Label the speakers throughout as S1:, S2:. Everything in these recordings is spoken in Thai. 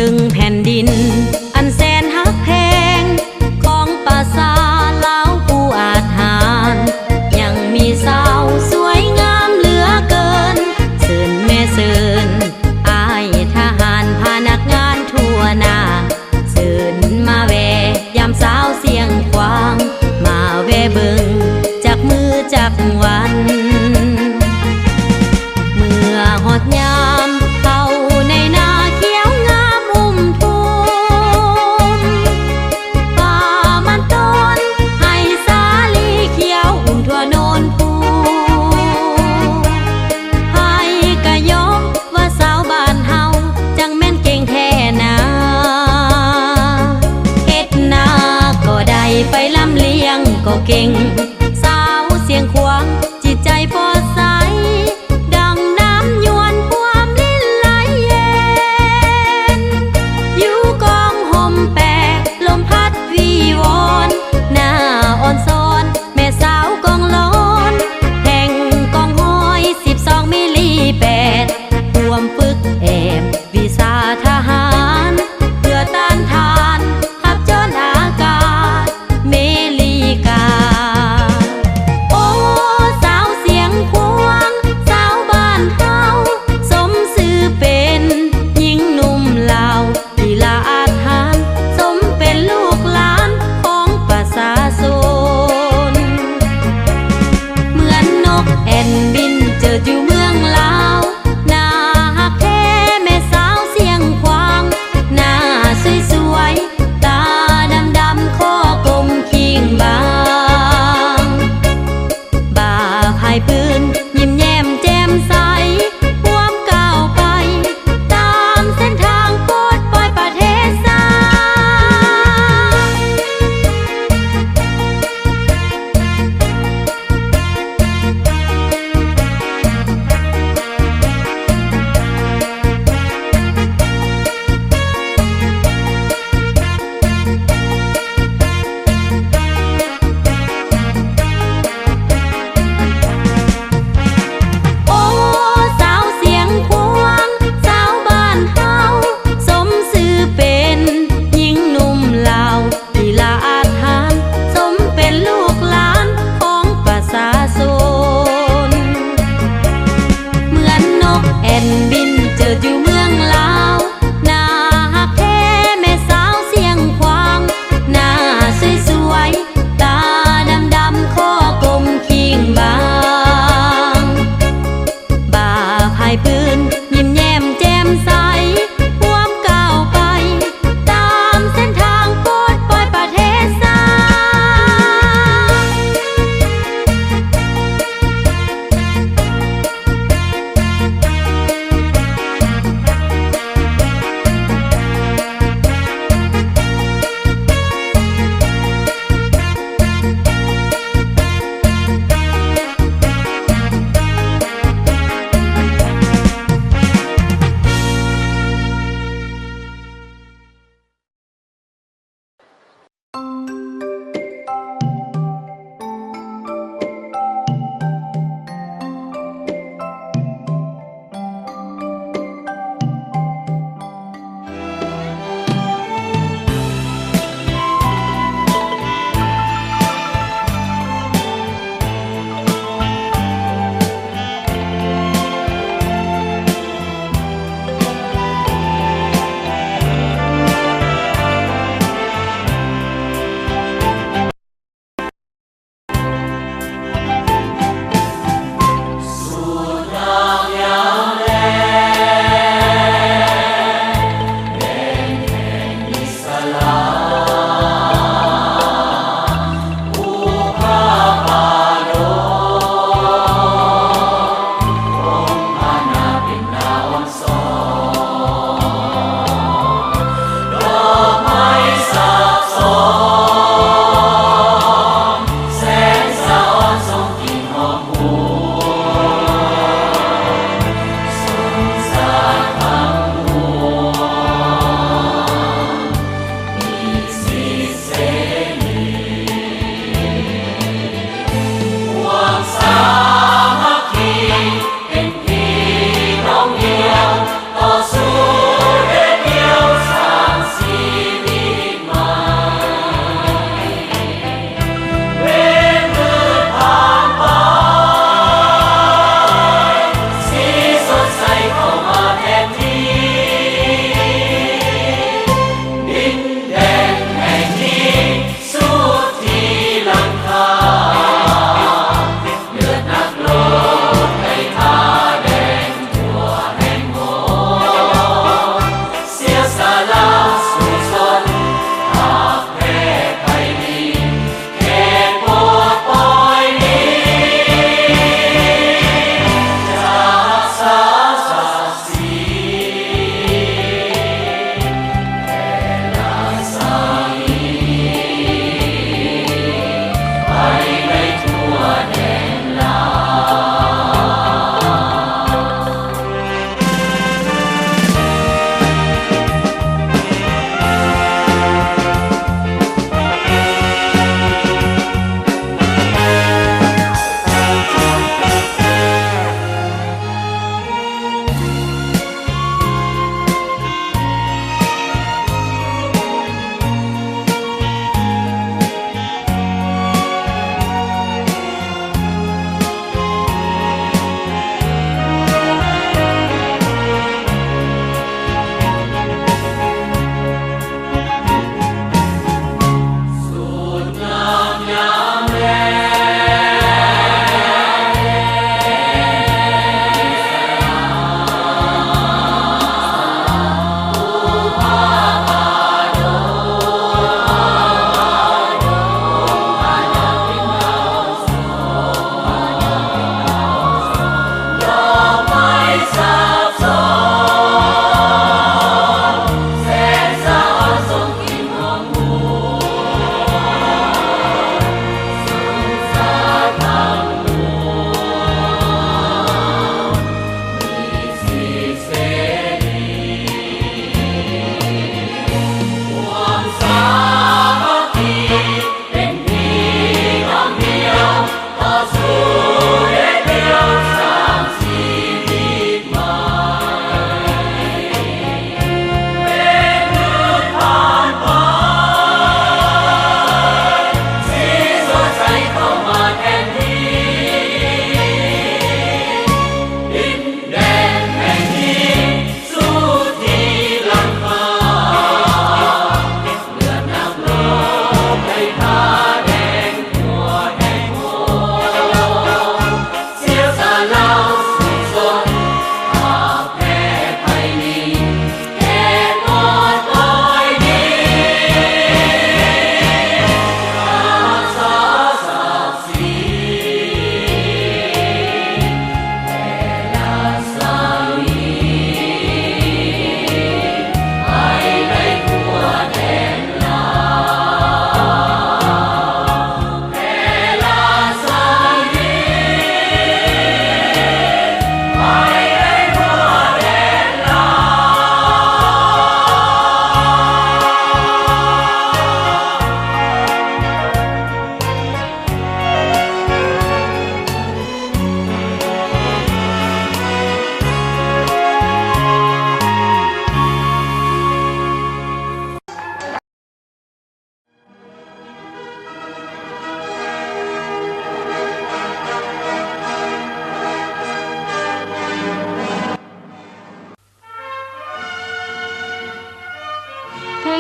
S1: ถึงแผ่นดินอันแสนฮักแพงของประสาลาวผู้อาจหารยังมีสาวสวยงามเหลือเกินเสินแม่เสินอายทหารพนักงานทั่วหน้าเสินมาแวยามสาวเสียงขวางมาแวเบิงจากมือจากวันเมื่อฮอดยามเข้าในนาเขียวงามอุ้มทุ่มป่ามันต้นให้สาลีเขียวอุ้มทั่วโนนภูให้กะยกว่าสาวบ้านเฮาจังแม่นเก่งแท้นาเฮ็ดนาก็ได้ไปลำเลียงก็เก่งสาวเสียงขวางจิตใจปอดใสดังน้ำยวนความลิ้นไหลเย็นอยู่กองห่มแปกลมพัดวีวอนหน้าอ่อนซ้อนแม่สาวกองล้อนแห่งกองห้อย12มิลลิ8รวมฝึกแอบวิชาทหารเพื่อต้านทานขับจนอากาศเมลีกาโอ้สาวเสียงควงสาวบ้านเฮาสมชื่อเป็นหญิงหนุ่มลาวที่ละอาจหารสมเป็นลูกหลานของประชาชนเหมือนนกแอ่นบินเจออยู่เมืองลาวหน้าฮักแท้แม่สาวเสียงควางหน้าสวยๆตาดำๆคอกลมคิงบางบ่าพายปืนยิ้มแย้มแจ่มใสร่วมก้าวไปตามเส้นทางโปรดปล่อยประเทศสาโอ้สาวเสียงควงสาวบ้านเฮาสมชื่อเป็นหญิงหนุ่มลาวที่ละอาจหารสมเป็นลูกหลานของประชาชนเหมือนนกแอ่นบินเจออยู่เมืองลาวหน้าฮักแท้แม่สาวเสียงควางหน้าสวยๆตาดำๆคอกลมคิงบางบ่าพายปืนยิ้มแย้มแจ่มใสร่วมก้าวไปตามเส้นทางโปรดปล่อยประเทศสา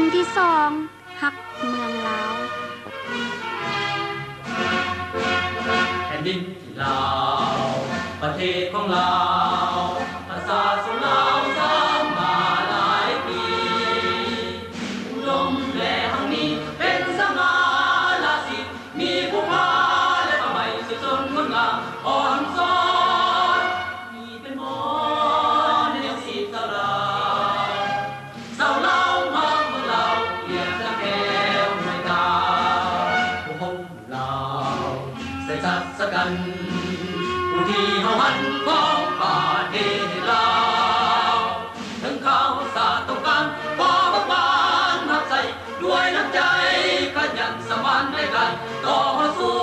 S2: งที่2ฮักเมืองลาว
S3: แผ่นดินที่ลาวประเทศของลาวภาษาสลาวสามมาหลายปีลมและหังนี้เป็นสง่าราศีมีผู้พาและผ้าไหมสวยสดงดงามอ่อนซ้อนมีเป็นหมอนในยังสีสลาวสาวลาวมาเมืองลาวเกียรติแก้วไม่ตาผู้คนลาวใส่สัศกันผู้ที่เฮาหันของประเทศลาวถึงเขาสาต้องการขอบักบานหักใส่ด้วยน้ำใจขยันสมานในการต่อสู้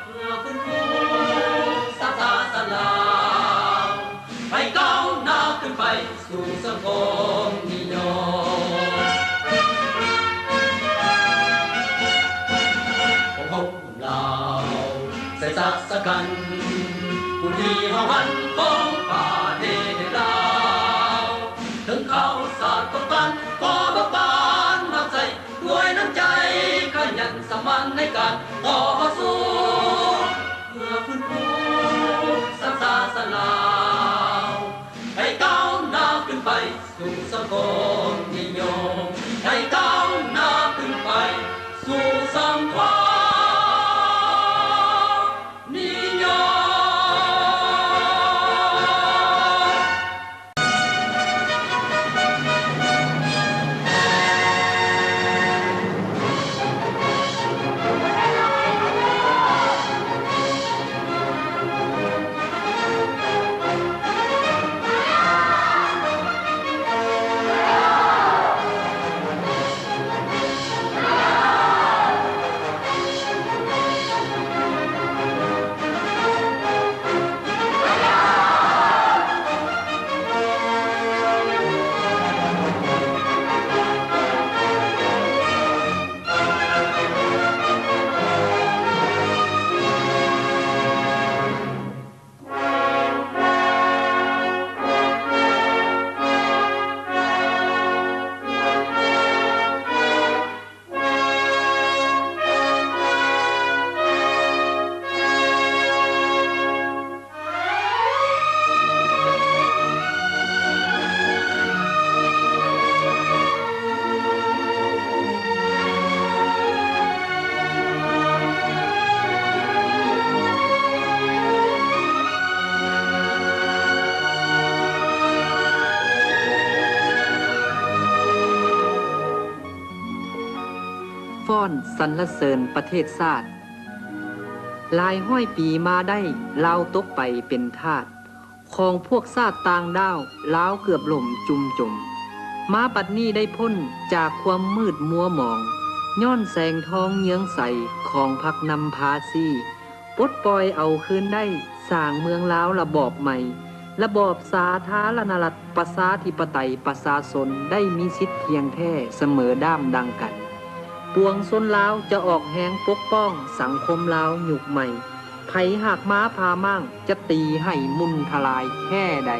S3: เพื่อฟื้นฟูศาสนาลาวให้ก้าวหน้าขึ้นไปสู่สังคมนิยมของลาวใส่สัศกันผู้ที่เฮาหันของประเทศลาวถึงเขาสาต้องการขอบักบานหักใส่ด้วยน้ำใจขยันสมานในการต่อสู้เพื่อฟื้นฟูศาสนาลาวให้ก้าวหน้าขึ้นไปสู่สังคมนิยมให้ก้าวหน้าขึ้นไปสู่สังคมนิยม
S4: ฟ้อนสรรเสริญประเทศชาติหลายห้อยปีมาได้ลาวตกไปเป็นทาสของพวกชาติต่างดาวลาวเกือบล่มจุมจมมาบัดนี้ได้พ้นจากความมืดมัวหมองย้อนแสงทองเยื้องใสของพักนำพาซีปลดปล่อยเอาคืนได้สร้างเมืองลาวระบอบใหม่ระบอบสาธารณรัฐประชาธิปไตยประชาชนได้มีสิทธิ์เพียงแท้เสมอด้ามดังกันปวงชนลาวจะออกแหงปกป้องสังคมลาวยุคใหม่ไผหากม้าพามั่งจะตีให้มุนทลายแค่ใด